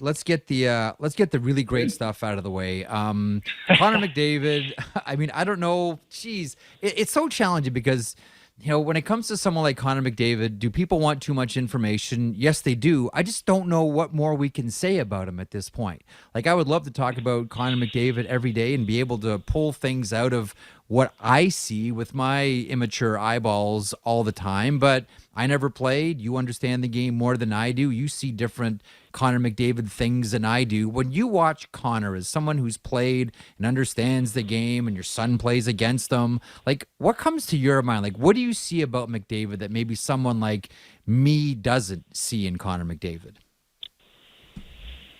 right, let's get the really great stuff out of the way. Connor McDavid. I mean, I don't know. Geez, it's so challenging because when it comes to someone like Connor McDavid, do people want too much information? Yes, they do. I just don't know what more we can say about him at this point. Like, I would love to talk about Connor McDavid every day and be able to pull things out of what I see with my immature eyeballs all the time, but I never played. You understand the game more than I do. You see different Connor McDavid things than I do. When you watch Connor as someone who's played and understands the game and your son plays against them, like, what comes to your mind? Like, what do you see about McDavid that maybe someone like me doesn't see in Connor McDavid?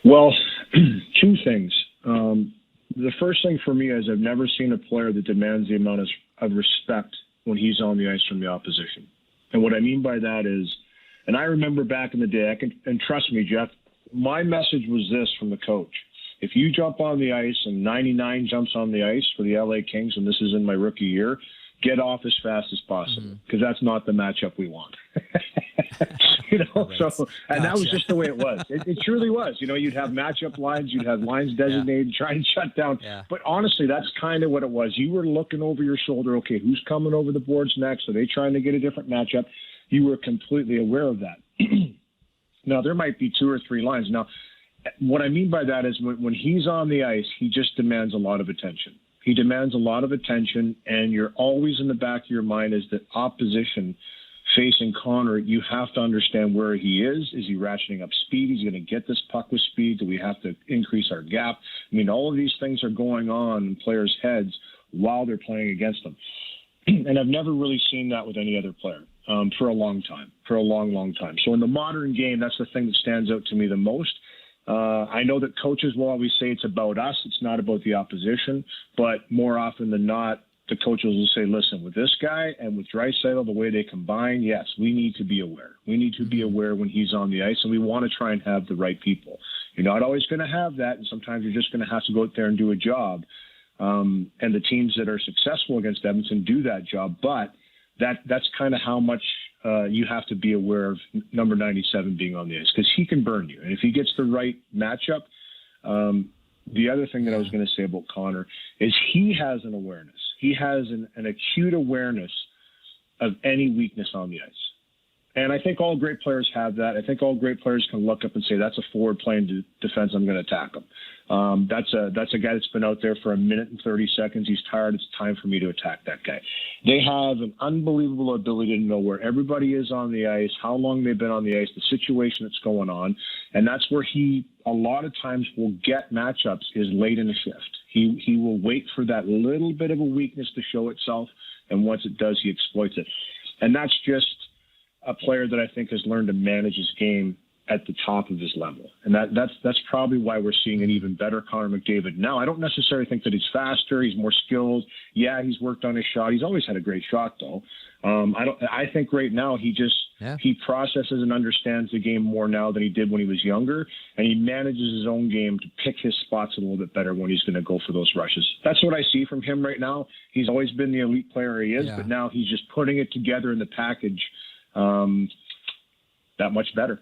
Well, two things. The first thing for me is I've never seen a player that demands the amount of respect when he's on the ice from the opposition. And what I mean by that is, and I remember back in the day, and trust me, Jeff, my message was this from the coach. If you jump on the ice and 99 jumps on the ice for the LA Kings, and this is in my rookie year, get off as fast as possible, because that's not the matchup we want. Right. And that was just the way it was. It truly was. You'd have matchup lines, you'd have lines designated, try and shut down. Yeah. But honestly, that's kind of what it was. You were looking over your shoulder, okay, who's coming over the boards next? Are they trying to get a different matchup? You were completely aware of that. Now, there might be 2 or 3 lines. Now, what I mean by that is when he's on the ice, he just demands a lot of attention. He demands a lot of attention, and you're always in the back of your mind as the opposition facing Connor. You have to understand where he is. Is he ratcheting up speed? He's going to get this puck with speed. Do we have to increase our gap? I mean, all of these things are going on in players' heads while they're playing against them. And I've never really seen that with any other player for a long time, for a long, long time. So in the modern game, that's the thing that stands out to me the most. I know that coaches will always say it's about us. It's not about the opposition. But more often than not, the coaches will say, listen, with this guy and with Draisaitl, the way they combine, yes, we need to be aware. We need to be aware when he's on the ice, and we want to try and have the right people. You're not always going to have that, and sometimes you're just going to have to go out there and do a job. And the teams that are successful against Edmonton do that job. But that's kind of how much you have to be aware of number 97 being on the ice, because he can burn you. And if he gets the right matchup, the other thing that I was going to say about Connor is he has an awareness. He has an acute awareness of any weakness on the ice. And I think all great players have that. I think all great players can look up and say, that's a forward playing defense, I'm going to attack him. That's a guy that's been out there for 1 minute and 30 seconds. He's tired. It's time for me to attack that guy. They have an unbelievable ability to know where everybody is on the ice, how long they've been on the ice, the situation that's going on. And that's where he, a lot of times, will get matchups is late in a shift. He will wait for that little bit of a weakness to show itself. And once it does, he exploits it. And that's just a player that I think has learned to manage his game at the top of his level. And that's probably why we're seeing an even better Connor McDavid now. I don't necessarily think that he's faster, he's more skilled. Yeah, he's worked on his shot. He's always had a great shot, though. I think right now he processes and understands the game more now than he did when he was younger, and he manages his own game to pick his spots a little bit better when he's going to go for those rushes. That's what I see from him right now. He's always been the elite player he is, but now he's just putting it together in the package that much better.